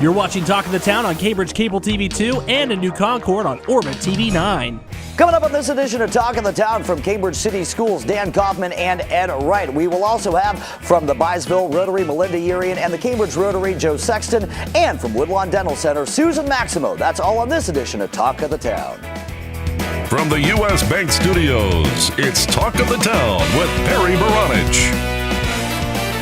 You're watching Talk of the Town on Cambriage Cable TV 2 and a new Concord on Orbit TV 9. Coming up on this edition of Talk of the Town from Cambriage City Schools, Dan Coffman and Ed Wright. We will also have from the Byesville Rotary, Melinda, Yerian, and the Cambriage Rotary, Joe Sexton, and from Woodlawn Dental Center, Susan Maximo. That's all on this edition of Talk of the Town. From the U.S. Bank Studios, it's Talk of the Town with Perry Baranich.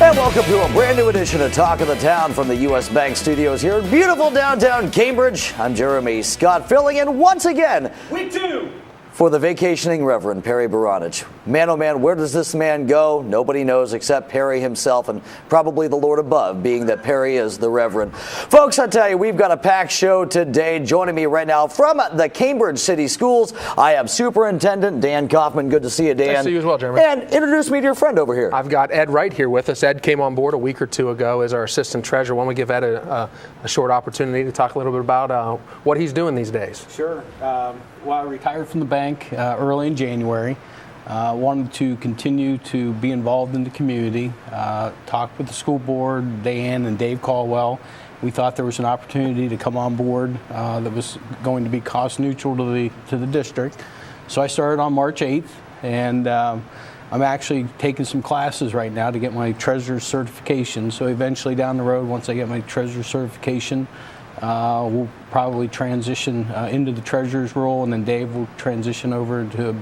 And welcome to a brand new edition of Talk of the Town from the U.S. Bank Studios here in beautiful downtown Cambridge. I'm Jeremy Scott, filling in once again. Week 2. For the vacationing Reverend Perry Baranich. Man, oh man, where does this man go? Nobody knows except Perry himself and probably the Lord above, being that Perry is the Reverend. Folks, I tell you, we've got a packed show today. Joining me right now from the Cambriage City Schools, I have Superintendent Dan Coffman. Good to see you, Dan. Nice to see you as well, Jeremy. And introduce me to your friend over here. I've got Ed Wright here with us. Ed came on board a week or two ago as our assistant treasurer. Why don't we give Ed a short opportunity to talk a little bit about what he's doing these days? Sure. Well, I retired from the bank early in January. Wanted to continue to be involved in the community. Talked with the school board, Dan and Dave Caldwell. We thought there was an opportunity to come on board that was going to be cost neutral to the district. So I started on March 8th, and I'm actually taking some classes right now to get my treasurer's certification. So eventually down the road, once I get my treasurer's certification, we'll probably transition into the treasurer's role, and then Dave will transition over into a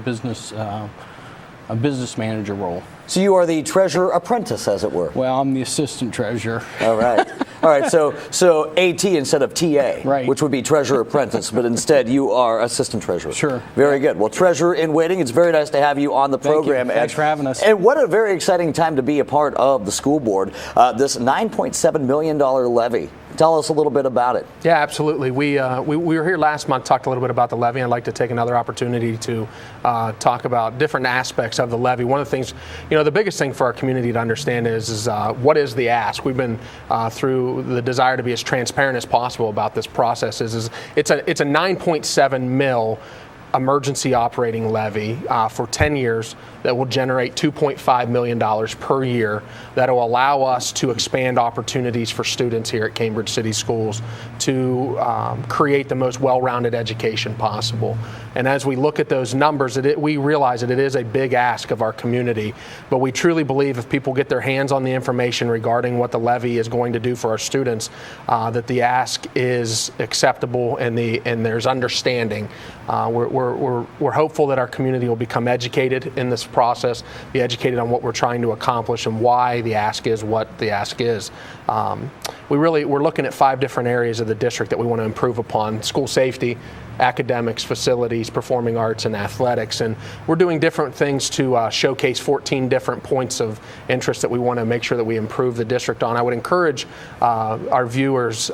business manager role. So you are the treasurer apprentice, as it were. Well, I'm the assistant treasurer. All right. All right, so AT instead of TA, right, which would be treasurer apprentice, but instead you are assistant treasurer. Sure. Very good. Well, treasurer in waiting, it's very nice to have you on the program. Thank you. Thanks for having us. And what a very exciting time to be a part of the school board. This $9.7 million levy. Tell us a little bit about it. Yeah, absolutely. We were here last month, talked a little bit about the levy. I'd like to take another opportunity to talk about different aspects of the levy. One of the things, the biggest thing for our community to understand is what is the ask. We've been through the desire to be as transparent as possible about this process. It's a 9.7 mil emergency operating levy for 10 years that will generate $2.5 million per year that will allow us to expand opportunities for students here at Cambriage City Schools to create the most well-rounded education possible. And as we look at those numbers, we realize that it is a big ask of our community, but we truly believe if people get their hands on the information regarding what the levy is going to do for our students, that the ask is acceptable and there's understanding. We're hopeful that our community will become educated in this process, be educated on what we're trying to accomplish and why the ask is what the ask is. We're looking at 5 different areas of the district that we want to improve upon: school safety, academics, facilities, performing arts, and athletics. And we're doing different things to showcase 14 different points of interest that we want to make sure that we improve the district on. I would encourage our viewers,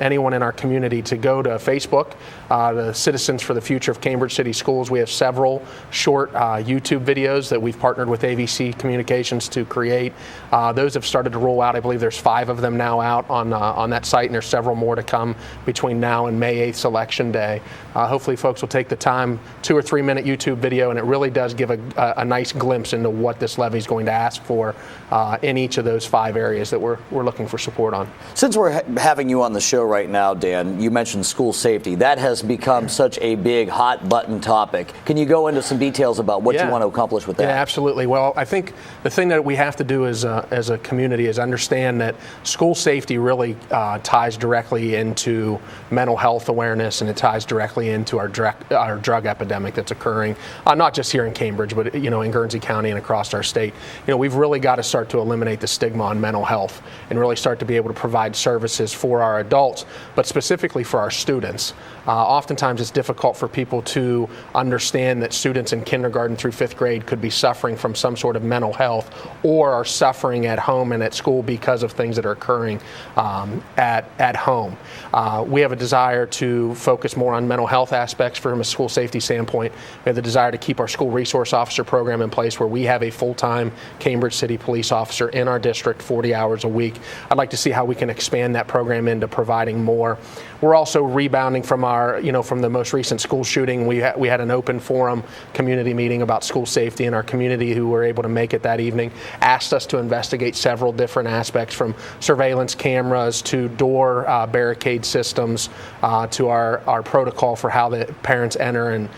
anyone in our community, to go to Facebook, the Citizens for the Future of Cambriage City Schools. We have several short YouTube videos that we've partnered with ABC Communications to create. Those have started to roll out. I believe there's 5 of them now out on that site, and there's several more to come between now and May 8th, Election Day. Hopefully folks will take the time, 2 or 3 minute YouTube video, and it really does give a nice glimpse into what this levy is going to ask for in each of those 5 areas that we're looking for support on. Since we're having you on the show right now, Dan, you mentioned school safety. That has become such a big hot button topic. Can you go into some details about what you want to accomplish with that? Yeah, absolutely. Well, I think the thing that we have to do as a community is understand that school safety really ties directly into mental health awareness, and it ties directly into our drug epidemic that's occurring, not just here in Cambridge, but in Guernsey County and across our state. We've really got to start to eliminate the stigma on mental health and really start to be able to provide services for our adults, but specifically for our students. Oftentimes it's difficult for people to understand that students in kindergarten through 5th grade could be suffering from some sort of mental health or are suffering at home and at school because of things that are occurring at home. We have a desire to focus more on mental mental health aspects from a school safety standpoint. We have the desire to keep our school resource officer program in place where we have a full-time Cambridge City police officer in our district 40 hours a week. I'd like to see how we can expand that program into providing more. We're also rebounding from from the most recent school shooting. We had an open forum community meeting about school safety, and our community who were able to make it that evening asked us to investigate several different aspects, from surveillance cameras to door barricade systems to our protocol for how the parents enter and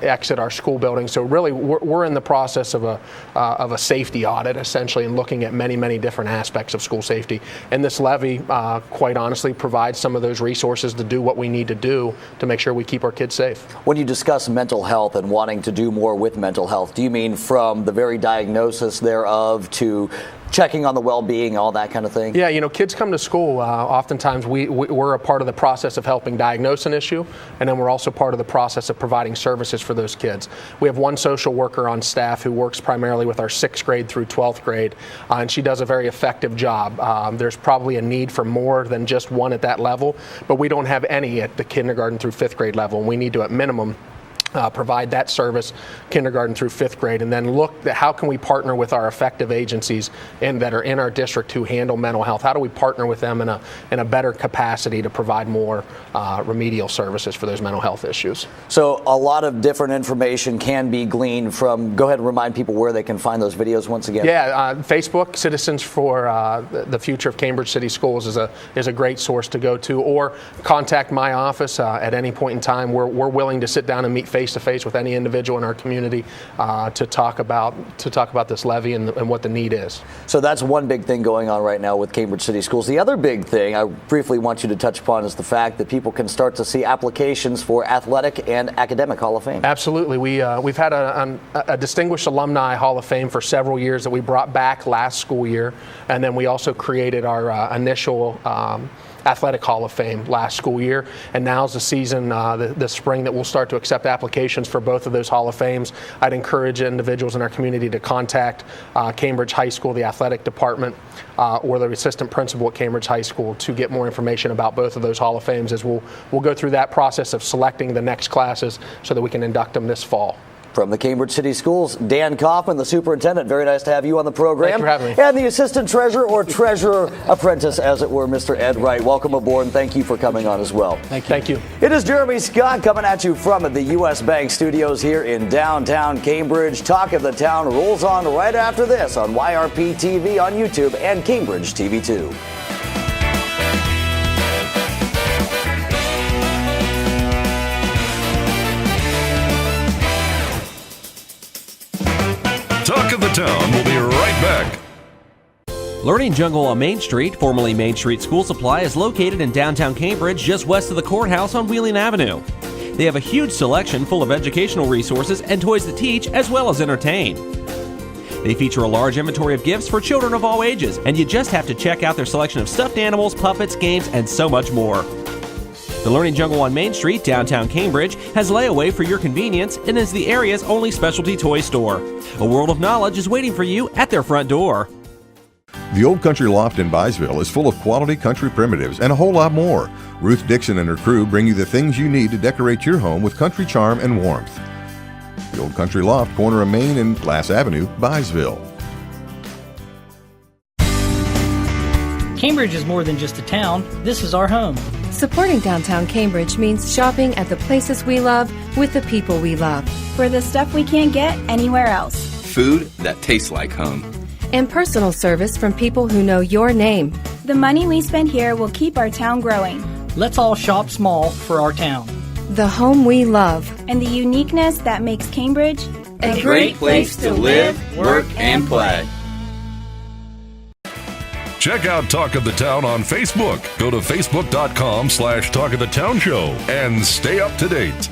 exit our school building. So really, we're in the process of a safety audit, essentially, and looking at many different aspects of school safety. And this levy, quite honestly, provides some of those resources to do what we need to do to make sure we keep our kids safe. When you discuss mental health and wanting to do more with mental health, do you mean from the very diagnosis thereof to checking on the well-being, all that kind of thing? Yeah, kids come to school. Oftentimes we're a part of the process of helping diagnose an issue, and then we're also part of the process of providing services for those kids. We have one social worker on staff who works primarily with our 6th grade through 12th grade, and she does a very effective job. There's probably a need for more than just one at that level, but we don't have any at the kindergarten through 5th grade level, and we need to, at minimum, provide that service kindergarten through 5th grade, and then look at how can we partner with our effective agencies that are in our district who handle mental health. How do we partner with them in a better capacity to provide more remedial services for those mental health issues? So a lot of different information can be gleaned from. Go ahead and remind people where they can find those videos once again. Yeah, Facebook, Citizens for the Future of Cambridge City Schools is a great source to go to, or contact my office at any point in time. We're willing to sit down and meet face-to-face with any individual in our community to talk about this levy and what the need is. So that's one big thing going on right now with Cambridge City Schools. The other big thing I briefly want you to touch upon is the fact that people can start to see applications for Athletic and Academic Hall of Fame. Absolutely. We've had a Distinguished Alumni Hall of Fame for several years that we brought back last school year, and then we also created our initial Athletic Hall of Fame last school year, and now's the season, the spring, that we'll start to accept applications for both of those Hall of Fames. I'd encourage individuals in our community to contact Cambridge High School, the athletic department, or the assistant principal at Cambridge High School to get more information about both of those Hall of Fames, as we'll go through that process of selecting the next classes so that we can induct them this fall. From the Cambridge City Schools, Dan Coffman, the superintendent. Very nice to have you on the program. Thanks for having me. And the assistant treasurer, or treasurer apprentice, as it were, Mr. Ed Wright. Welcome aboard, and thank you for coming on as well. Thank you. It is Jeremy Scott coming at you from the U.S. Bank Studios here in downtown Cambridge. Talk of the Town rolls on right after this on YRP TV on YouTube and Cambridge TV 2. Talk of the Town will be right back. Learning Jungle on Main Street, formerly Main Street School Supply, is located in downtown Cambridge, just west of the courthouse on Wheeling Avenue. They have a huge selection full of educational resources and toys to teach as well as entertain. They feature a large inventory of gifts for children of all ages, and you just have to check out their selection of stuffed animals, puppets, games, and so much more. The Learning Jungle on Main Street, downtown Cambridge, has layaway for your convenience and is the area's only specialty toy store. A world of knowledge is waiting for you at their front door. The Old Country Loft in Byesville is full of quality country primitives and a whole lot more. Ruth Dixon and her crew bring you the things you need to decorate your home with country charm and warmth. The Old Country Loft, corner of Main and Glass Avenue, Byesville. Cambridge is more than just a town. This is our home. Supporting downtown Cambridge means shopping at the places we love with the people we love. For the stuff we can't get anywhere else. Food that tastes like home. And personal service from people who know your name. The money we spend here will keep our town growing. Let's all shop small for our town. The home we love. And the uniqueness that makes Cambridge a great place to live, work, and play. Check out Talk of the Town on Facebook. Go to facebook.com/Talk of the Town Show and stay up to date.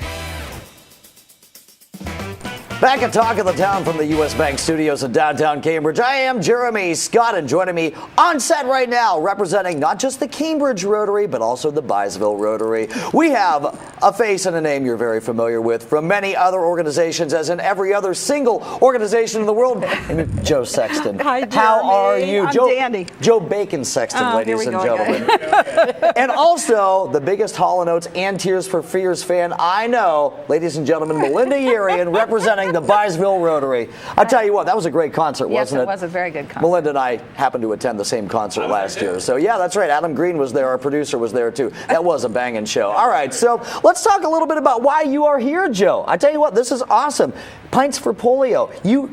Back at Talk of the Town from the U.S. Bank Studios in downtown Cambridge, I am Jeremy Scott, and joining me on set right now, representing not just the Cambriage Rotary, but also the Byesville Rotary. We have a face and a name you're very familiar with from many other organizations, as in every other single organization in the world. Joe Sexton. Hi, Jeremy. How are you? I'm Joe, dandy. Joe Bacon Sexton, ladies and gentlemen. And also, the biggest Hall & Oates and Tears for Fears fan I know, ladies and gentlemen, Melinda Yerian, representing the Byesville Rotary. I'll tell you what, that was a great concert, wasn't it? Yes, it was a very good concert. Melinda and I happened to attend the same concert last year. So yeah, that's right. Adam Green was there. Our producer was there too. That was a banging show. All right, so let's talk a little bit about why you are here, Joe. I tell you what, this is awesome. Pints for Polio. You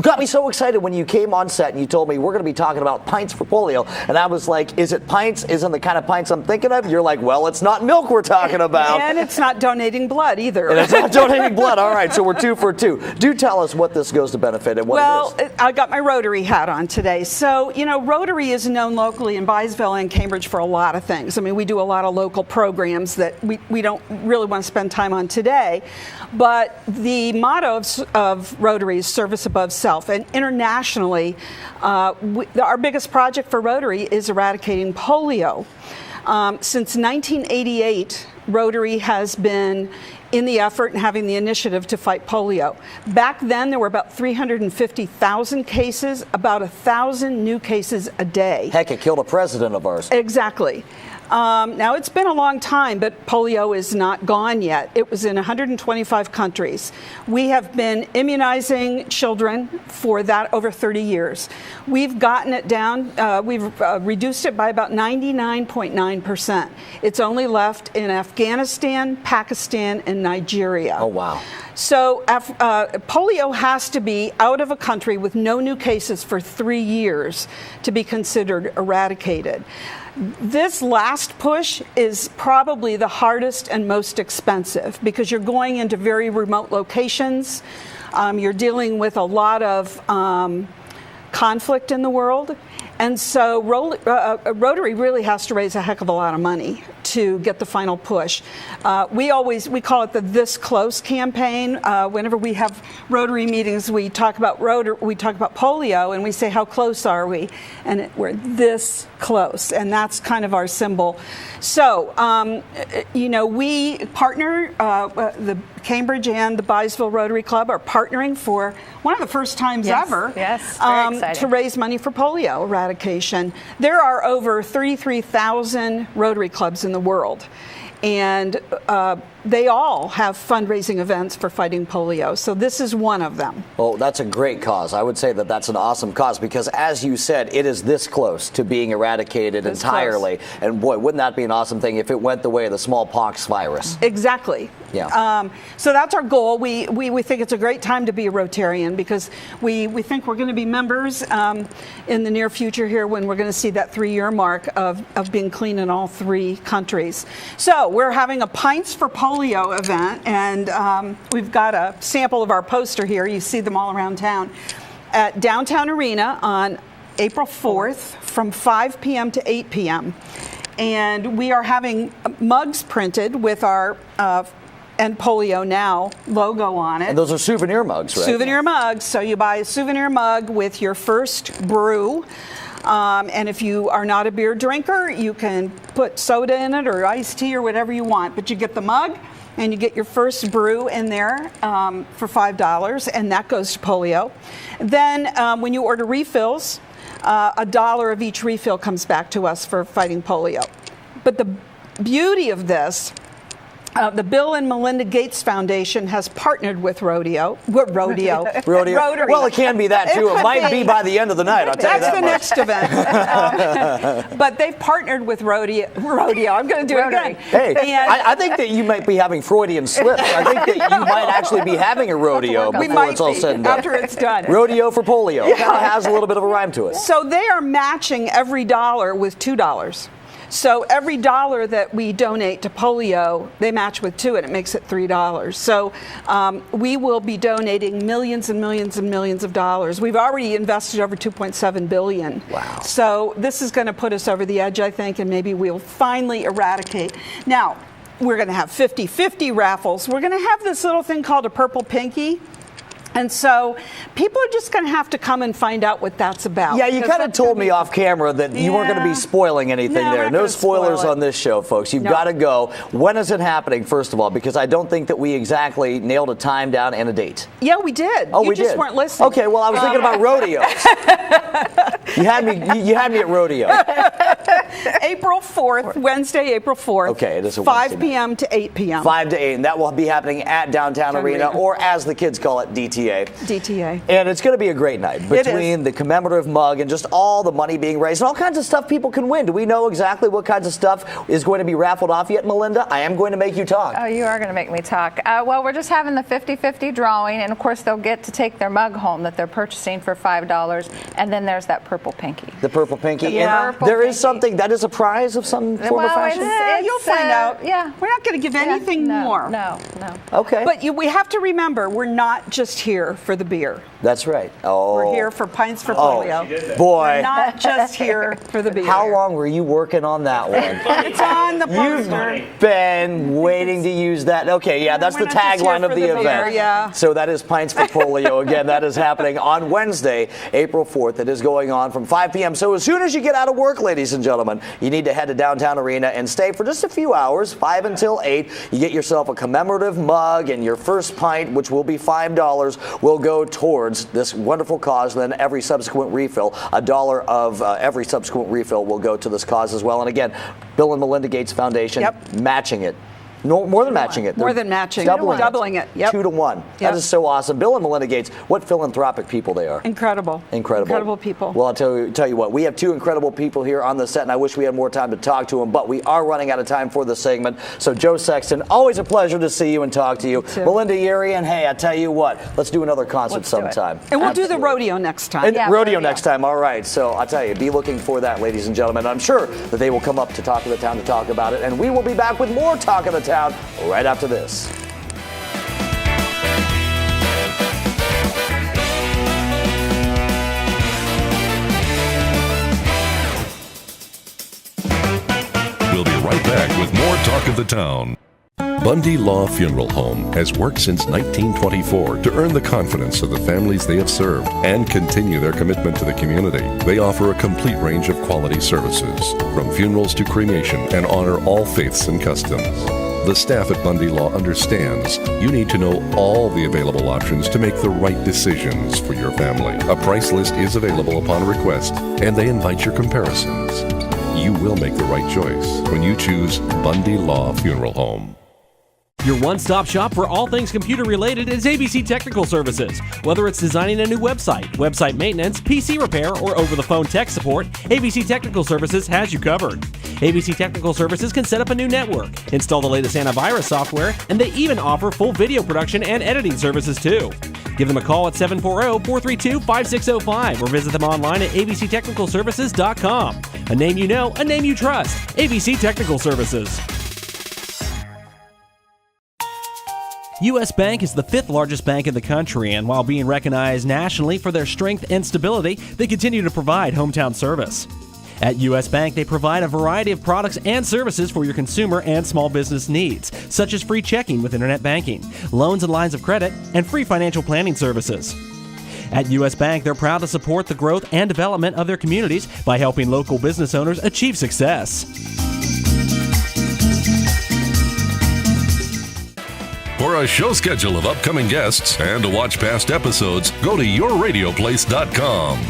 got me so excited when you came on set and you told me we're going to be talking about Pints for Polio. And I was like, is it pints? Isn't the kind of pints I'm thinking of? You're like, well, it's not milk we're talking about. And it's not donating blood either. And it's not donating blood. All right, so we're 2 for 2. Do tell us what this goes to benefit and what it is. I got my Rotary hat on today. So, you know, Rotary is known locally in Byesville and Cambridge for a lot of things. I mean, we do a lot of local programs that we don't really want to spend time on today. But the motto of Rotary is service above self. And internationally, our biggest project for Rotary is eradicating polio. Since 1988, Rotary has been in the effort and having the initiative to fight polio. Back then, there were about 350,000 cases, about 1,000 new cases a day. Heck, it killed a president of ours. Exactly. Now, it's been a long time, but polio is not gone yet. It was in 125 countries. We have been immunizing children for that over 30 years. We've gotten it down, we've reduced it by about 99.9%. It's only left in Afghanistan, Pakistan, and Nigeria. Oh, wow. So polio has to be out of a country with no new cases for 3 years to be considered eradicated. This last push is probably the hardest and most expensive because you're going into very remote locations. You're dealing with a lot of conflict in the world. And so Rotary really has to raise a heck of a lot of money to get the final push. We call it the This Close campaign. Whenever we have Rotary meetings, we talk about polio, and we say, how close are we? And we're this close, and that's kind of our symbol. So, we partner, the Cambridge and the Byesville Rotary Club are partnering for one of the first times ever to raise money for polio eradication. There are over 33,000 Rotary clubs in the world, and they all have fundraising events for fighting polio. So this is one of them. Well, that's a great cause. I would say that that's an awesome cause because, as you said, it is this close to being eradicated entirely. Close. And boy, wouldn't that be an awesome thing if it went the way of the smallpox virus? Exactly. Yeah. So that's our goal. We think it's a great time to be a Rotarian because we think we're going to be members in the near future here when we're going to see that 3-year mark of being clean in all 3 countries. So we're having a Pints for Polio event, and we've got a sample of our poster here. You see them all around town at Downtown Arena on April 4th from 5 p.m. to 8 p.m. And we are having mugs printed with our End Polio Now logo on it. And those are souvenir mugs, right? Souvenir mugs. So you buy a souvenir mug with your first brew. And if you are not a beer drinker, you can put soda in it or iced tea or whatever you want. But you get the mug and you get your first brew in there for $5, and that goes to polio. Then when you order refills, $1 of each refill comes back to us for fighting polio. But the beauty of this, the Bill and Melinda Gates Foundation has partnered with Rodeo. Rotary. Well, it can be that too. It might be by the end of the night. I'll tell you that the next event. But they've partnered with Rodeo. I'm going to do Rotary. It again. Hey, I think that you might be having Freudian slips. I think that you might actually be having a rodeo before it's all said and done. After it's done. Rodeo for polio. Yeah. It kind of has a little bit of a rhyme to it. So they are matching every dollar with $2. So every dollar that we donate to polio, they match with $2, and it makes it $3. So we will be donating millions and millions and millions of dollars. We've already invested over $2.7 billion. Wow. So this is going to put us over the edge, I think, and maybe we'll finally eradicate. Now, we're going to have 50-50 raffles. We're going to have this little thing called a Purple Pinky. And so people are just going to have to come and find out what that's about. Yeah, you kind of told me off camera that you weren't going to be spoiling anything there. No spoilers on this show, folks. You've got to go. When is it happening, first of all? Because I don't think that we exactly nailed a time down and a date. Yeah, we did. Oh, you just weren't listening. Okay, well, I was thinking about rodeos. You had me at rodeo. April 4th, Wednesday, April 4th. Okay, it is a 5 Wednesday p.m. to 8 p.m. 5 to 8, and that will be happening at Downtown Arena, or as the kids call it, DTA. DTA. And it's going to be a great night between the commemorative mug and just all the money being raised and all kinds of stuff people can win. Do we know exactly what kinds of stuff is going to be raffled off yet, Melinda? I am going to make you talk. Oh, you are going to make me talk. Well, we're just having the 50-50 drawing, and of course they'll get to take their mug home that they're purchasing for $5, and then there's that purple pinky. The purple pinky. Yeah. And there is something that is a prize of some form of fashion. You'll find out. Yeah. We're not going to give anything more. No. Okay. But we have to remember, we're not just here for the beer. That's right. Oh. We're here for Pints for Polio. Boy. We're not just here for the beer. How long were you working on that one? It's on the poster. You've been waiting to use that. Okay, yeah, that's the tagline of the event. Yeah. So that is Pints for Polio. Again, that is happening on Wednesday, April 4th. It is going on from 5 p.m. So as soon as you get out of work, ladies and gentlemen, you need to head to Downtown Arena and stay for just a few hours, 5 until 8. You get yourself a commemorative mug, and your first pint, which will be $5, will go towards this wonderful cause. Then every subsequent refill, $1 of every subsequent refill will go to this cause as well. And again, Bill and Melinda Gates Foundation matching it. No, more than matching it. More than matching. Doubling it. Yep. 2 to 1. That is so awesome. Bill and Melinda Gates, what philanthropic people they are. Incredible people. Well, I'll tell you what, we have 2 incredible people here on the set, and I wish we had more time to talk to them, but we are running out of time for this segment. So Joe Sexton, always a pleasure to see you and talk to you. Melinda Yerian, hey, I tell you what, let's do another concert sometime. And we'll do the rodeo next time. And rodeo next time, all right. So I'll tell you, be looking for that, ladies and gentlemen. I'm sure that they will come up to Talk of the Town to talk about it, and we will be back with more Talk of the Town right after this. We'll be right back with more Talk of the Town. Bundy Law Funeral Home has worked since 1924 to earn the confidence of the families they have served and continue their commitment to the community. They offer a complete range of quality services, from funerals to cremation, and honor all faiths and customs. The staff at Bundy Law understands you need to know all the available options to make the right decisions for your family. A price list is available upon request, and they invite your comparisons. You will make the right choice when you choose Bundy Law Funeral Home. Your one-stop shop for all things computer-related is ABC Technical Services. Whether it's designing a new website, website maintenance, PC repair, or over-the-phone tech support, ABC Technical Services has you covered. ABC Technical Services can set up a new network, install the latest antivirus software, and they even offer full video production and editing services too. Give them a call at 740-432-5605 or visit them online at abctechnicalservices.com. A name you know, a name you trust. ABC Technical Services. U.S. Bank is the 5th largest bank in the country, and while being recognized nationally for their strength and stability, they continue to provide hometown service. At U.S. Bank, they provide a variety of products and services for your consumer and small business needs, such as free checking with internet banking, loans and lines of credit, and free financial planning services. At U.S. Bank, they're proud to support the growth and development of their communities by helping local business owners achieve success. For a show schedule of upcoming guests and to watch past episodes, go to yourradioplace.com.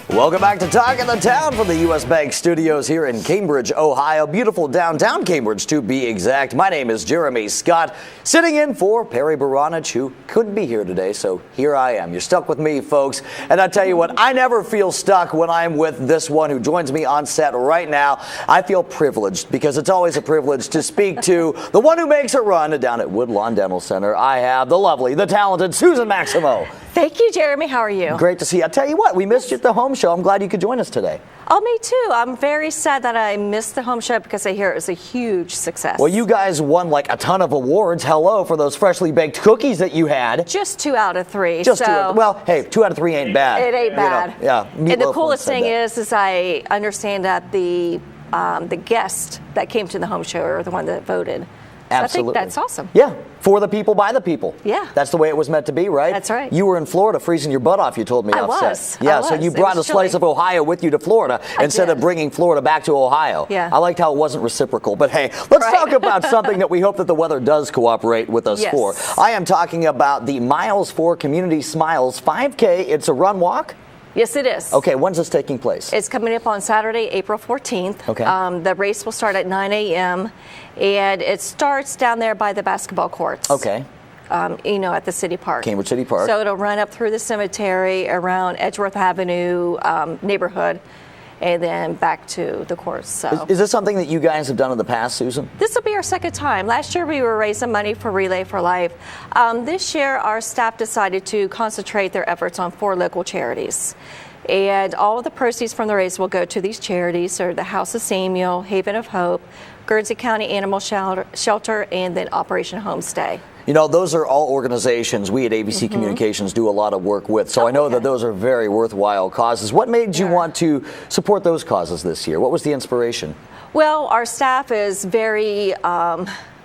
Welcome back to Talk of the Town from the U.S. Bank Studios here in Cambriage, Ohio. Beautiful downtown Cambriage, to be exact. My name is Jeremy Scott, sitting in for Perry Baranich, who couldn't be here today, so here I am. You're stuck with me, folks. And I tell you what, I never feel stuck when I'm with this one who joins me on set right now. I feel privileged, because it's always a privilege to speak to the one who makes it run down at Woodlawn Dental Center. I have the lovely, the talented Susan Maximo. Thank you, Jeremy. How are you? Great to see you. I tell you what, we missed you at the home show. I'm glad you could join us today. Oh, me too. I'm very sad that I missed the home show because I hear it was a huge success. Well, you guys won like a ton of awards. Hello, for those freshly baked cookies that you had. Just 2 out of 3. Just 2. Well, hey, 2 out of 3 ain't bad. It ain't bad. You know, yeah. And the coolest thing is I understand that the guest that came to the home show, or the one that voted, Absolutely. I think that's awesome. Yeah, for the people, by the people. Yeah. That's the way it was meant to be, right? That's right. You were in Florida freezing your butt off, you told me I offset. was. Yeah, I so was. you It brought a was slice chilly. of Ohio with you to Florida instead of bringing Florida back to Ohio. Yeah. I liked how it wasn't reciprocal. But hey, let's talk about something that we hope that the weather does cooperate with us for. I am talking about the Miles for Community Smiles 5K. It's a run walk? Yes, it is. Okay, when's this taking place? It's coming up on Saturday, April 14th. Okay. The race will start at 9 a.m. and it starts down there by the basketball courts. Okay. At the city park. Cambridge City Park. So it'll run up through the cemetery, around Edgeworth Avenue neighborhood, and then back to the courts. So Is this something that you guys have done in the past, Susan? this will be our second time. Last year we were raising money for Relay for Life. This year our staff decided to concentrate their efforts on 4 local charities. And all of the proceeds from the race will go to these charities. So the House of Samuel, Haven of Hope, Guernsey County Animal Shelter, and then Operation Homestay. You know, those are all organizations we at ABC Communications do a lot of work with. So I know that those are very worthwhile causes. What made you want to support those causes this year? What was the inspiration? Well, our staff is very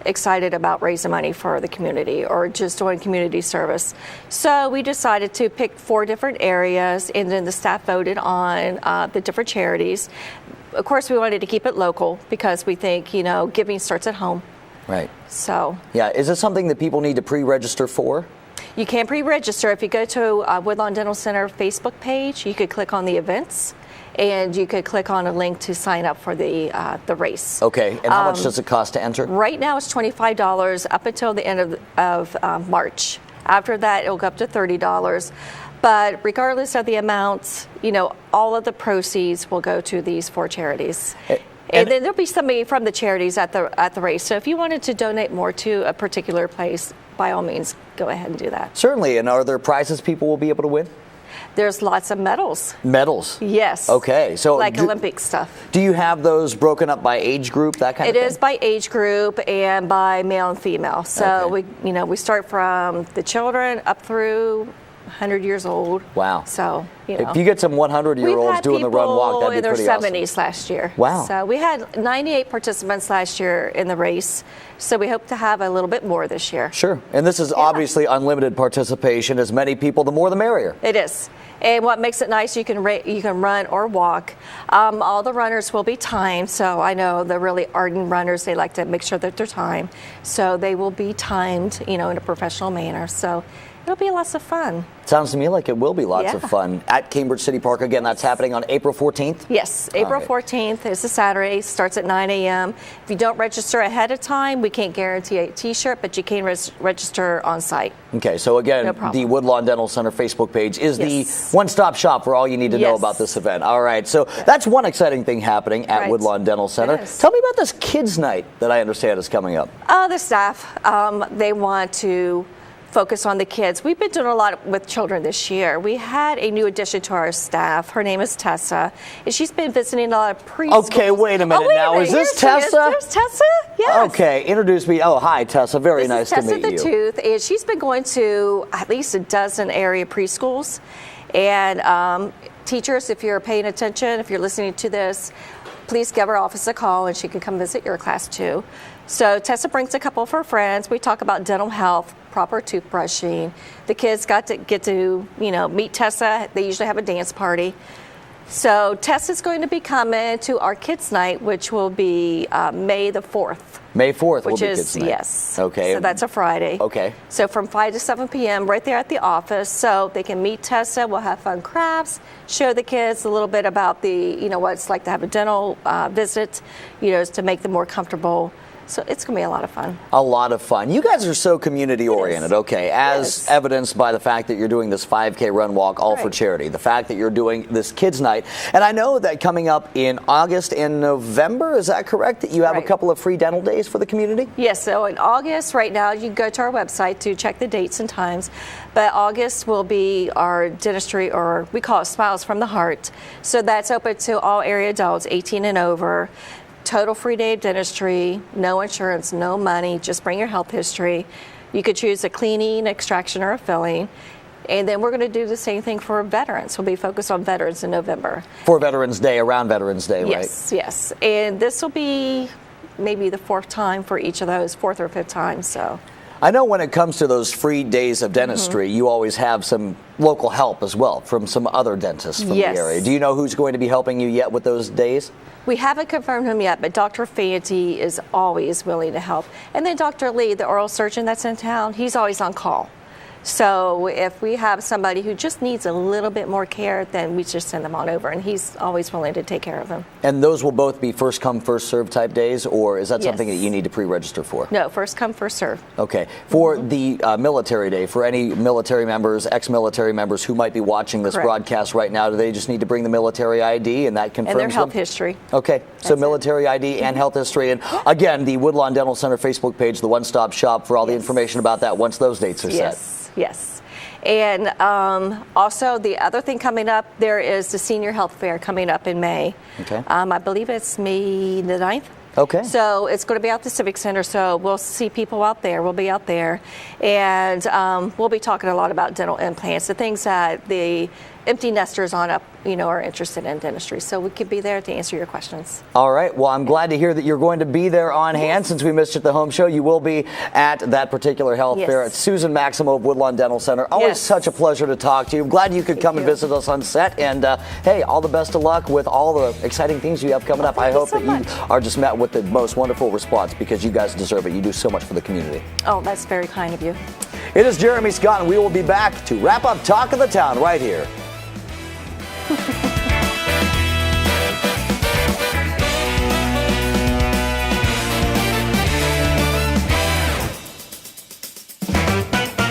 excited about raising money for the community or just doing community service. So we decided to pick 4 different areas, and then the staff voted on the different charities. Of course, we wanted to keep it local because we think, giving starts at home. Right. So. Yeah, is this something that people need to pre-register for? You can pre-register. If you go to Woodlawn Dental Center Facebook page, you could click on the events, and you could click on a link to sign up for the race. Okay, and how much does it cost to enter? Right now it's $25 up until the end of March. After that, it'll go up to $30. But regardless of the amounts, all of the proceeds will go to these 4 charities. And then there'll be somebody from the charities at the race. So if you wanted to donate more to a particular place, by all means, go ahead and do that. Certainly. And are there prizes people will be able to win? There's lots of medals. Medals? Yes. Okay. So like Olympic stuff. Do you have those broken up by age group, that kind of thing? It is by age group and by male and female. So we start from the children up through 100 years old. Wow. So, if you get some 100-year-olds doing the run walk, that'd be pretty awesome. In their 70s last year. Wow. So we had 98 participants last year in the race. So we hope to have a little bit more this year. Sure. And this is obviously unlimited participation. As many people, the more the merrier. It is. And what makes it nice, you can run or walk. All the runners will be timed. So I know the really ardent runners, they like to make sure that they're timed. So they will be timed, in a professional manner. So it'll be lots of fun. Sounds to me like it will be lots of fun at Cambridge City Park. Again, that's happening on April 14th? Yes, April 14th is a Saturday, starts at 9 a.m. If you don't register ahead of time, we can't guarantee a t-shirt, but you can register on site. Okay, so again, the Woodlawn Dental Center Facebook page is the one-stop shop for all you need to know about this event. All right, so that's one exciting thing happening at Woodlawn Dental Center. Tell me about this kids' night that I understand is coming up. The staff, they want to focus on the kids. We've been doing a lot with children this year. We had a new addition to our staff. Her name is Tessa, and she's been visiting a lot of preschools. Okay, wait a minute now. Is this Tessa? There's Tessa? Yes. Okay, introduce me. Oh, hi, Tessa. Very nice to meet you. Tessa the Tooth, and she's been going to at least a dozen area preschools. And teachers, if you're paying attention, if you're listening to this, please give our office a call, and she can come visit your class too. So Tessa brings a couple of her friends. We talk about dental health, proper toothbrushing. The kids get to meet Tessa. They usually have a dance party. So Tessa's going to be coming to our kids' night, which will be May the 4th. May 4th will which be is kids' night. Yes. Okay. So that's a Friday. Okay. So from 5 to 7 p.m. right there at the office, so they can meet Tessa. We'll have fun crafts, show the kids a little bit about the what it's like to have a dental visit, to make them more comfortable. So it's going to be a lot of fun. A lot of fun. You guys are so community oriented, okay, as evidenced by the fact that you're doing this 5K run walk all for charity, the fact that you're doing this kids night. And I know that coming up in August and November, is that correct, that you have a couple of free dental days for the community? Yes, so in August, right now, you can go to our website to check the dates and times. But August will be our dentistry, or we call it Smiles from the Heart. So that's open to all area adults 18 and over. Total free day of dentistry, no insurance, no money, just bring your health history. You could choose a cleaning, extraction, or a filling. And then we're going to do the same thing for veterans. We'll be focused on veterans in November. For Veterans Day, around Veterans Day, right? Yes, yes. And this will be maybe the fourth time for each of those, fourth or fifth time. So. I know when it comes to those free days of dentistry, you always have some local help as well from some other dentists from the area. Do you know who's going to be helping you yet with those days? We haven't confirmed him yet, but Dr. Fanti is always willing to help. And then Dr. Lee, the oral surgeon that's in town, he's always on call. So if we have somebody who just needs a little bit more care, then we just send them on over, and he's always willing to take care of them. And those will both be first come, first serve type days, or is that something that you need to pre-register for? No, first come, first serve. Okay. For the military day, for any military members, ex-military members who might be watching this broadcast right now, do they just need to bring the military ID and that confirms and their health them? history. Okay. So military ID and health history. And again, the Woodlawn Dental Center Facebook page, the one-stop shop for all the information about that once those dates are set. Yes. And also the other thing coming up, there is the senior health fair coming up in May. Okay. I believe it's May the 9th. Okay. So it's going to be out at the Civic Center, so we'll see people out there. We'll be out there. And we'll be talking a lot about dental implants, the things that the empty nesters on up, are interested in dentistry. So we could be there to answer your questions. All right. Well, I'm glad to hear that you're going to be there on hand. Since we missed you at the home show, you will be at that particular health fair at Susan Maximo of Woodlawn Dental Center. Always such a pleasure to talk to you. I'm glad you could come and visit us on set. And hey, all the best of luck with all the exciting things you have coming up. I hope that you are just met with the most wonderful response, because you guys deserve it. You do so much for the community. Oh, that's very kind of you. It is Jeremy Scott, and we will be back to wrap up Talk of the Town right here.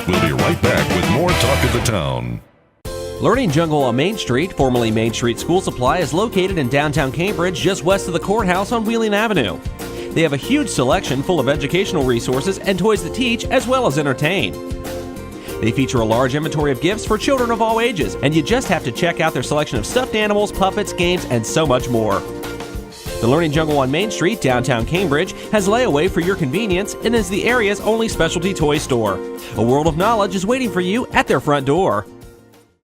We'll be right back with more Talk of the Town. Learning Jungle on Main Street, formerly Main Street School Supply, is located in downtown Cambridge, just west of the courthouse on Wheeling Avenue. They have a huge selection full of educational resources and toys that teach as well as entertain. They feature a large inventory of gifts for children of all ages, and you just have to check out their selection of stuffed animals, puppets, games, and so much more. The Learning Jungle on Main Street, downtown Cambridge, has layaway for your convenience and is the area's only specialty toy store. A world of knowledge is waiting for you at their front door.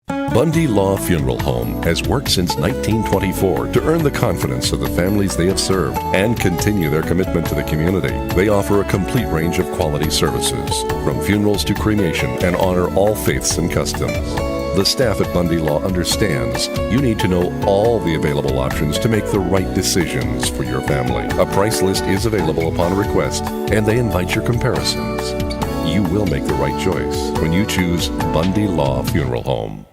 Bundy Law Funeral Home has worked since 1924 to earn the confidence of the families they have served and continue their commitment to the community. They offer a complete range of quality services, from funerals to cremation, and honor all faiths and customs. The staff at Bundy Law understands you need to know all the available options to make the right decisions for your family. A price list is available upon request, and they invite your comparisons. You will make the right choice when you choose Bundy Law Funeral Home.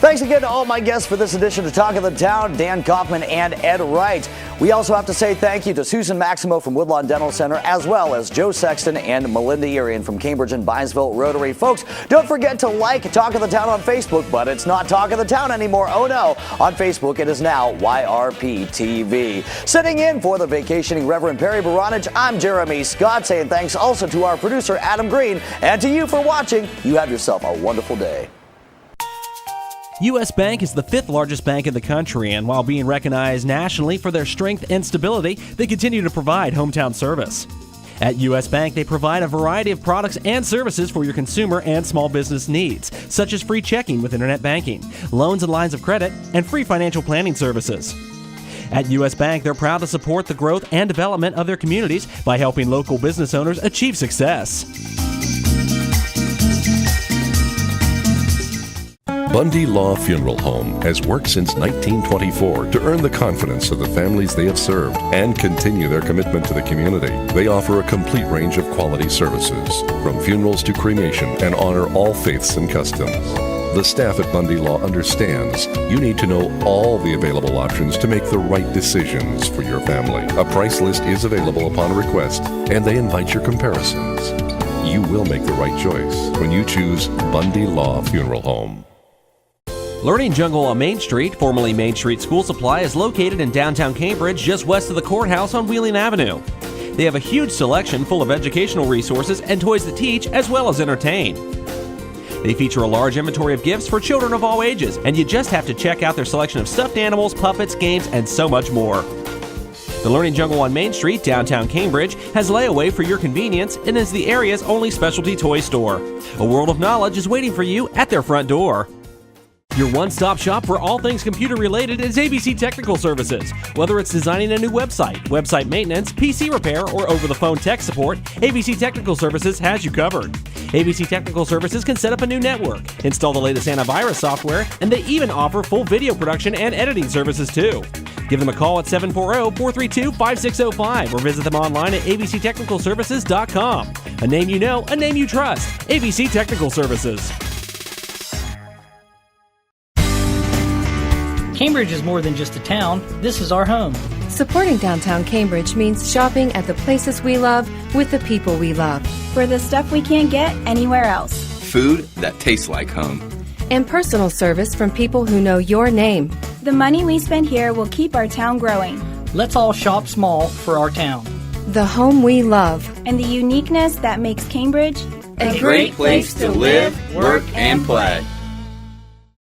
Thanks again to all my guests for this edition of Talk of the Town, Dan Coffman and Ed Wright. We also have to say thank you to Susan Maximo from Woodlawn Dental Center, as well as Joe Sexton and Melinda Yerian from Cambriage and Byesville Rotary. Folks, don't forget to like Talk of the Town on Facebook, but it's not Talk of the Town anymore. Oh no, on Facebook it is now YRP TV. Sitting in for the vacationing Reverend Perry Baronage, I'm Jeremy Scott, saying thanks also to our producer Adam Green, and to you for watching. You have yourself a wonderful day. U.S. Bank is the 5th largest bank in the country, and while being recognized nationally for their strength and stability, they continue to provide hometown service. At U.S. Bank, they provide a variety of products and services for your consumer and small business needs, such as free checking with internet banking, loans and lines of credit, and free financial planning services. At U.S. Bank, they're proud to support the growth and development of their communities by helping local business owners achieve success. Bundy Law Funeral Home has worked since 1924 to earn the confidence of the families they have served and continue their commitment to the community. They offer a complete range of quality services, from funerals to cremation, and honor all faiths and customs. The staff at Bundy Law understands you need to know all the available options to make the right decisions for your family. A price list is available upon request, and they invite your comparisons. You will make the right choice when you choose Bundy Law Funeral Home. Learning Jungle on Main Street, formerly Main Street School Supply, is located in downtown Cambridge, just west of the courthouse on Wheeling Avenue. They have a huge selection full of educational resources and toys that teach as well as entertain. They feature a large inventory of gifts for children of all ages, and you just have to check out their selection of stuffed animals, puppets, games, and so much more. The Learning Jungle on Main Street, downtown Cambridge, has layaway for your convenience and is the area's only specialty toy store. A world of knowledge is waiting for you at their front door. Your one-stop shop for all things computer-related is ABC Technical Services. Whether it's designing a new website, website maintenance, PC repair, or over-the-phone tech support, ABC Technical Services has you covered. ABC Technical Services can set up a new network, install the latest antivirus software, and they even offer full video production and editing services too. Give them a call at 740-432-5605 or visit them online at abctechnicalservices.com. A name you know, a name you trust. ABC Technical Services. Cambridge is more than just a town. This is our home. Supporting downtown Cambridge means shopping at the places we love with the people we love. For the stuff we can't get anywhere else. Food that tastes like home. And personal service from people who know your name. The money we spend here will keep our town growing. Let's all shop small for our town. The home we love. And the uniqueness that makes Cambridge a great place to live, work, and play.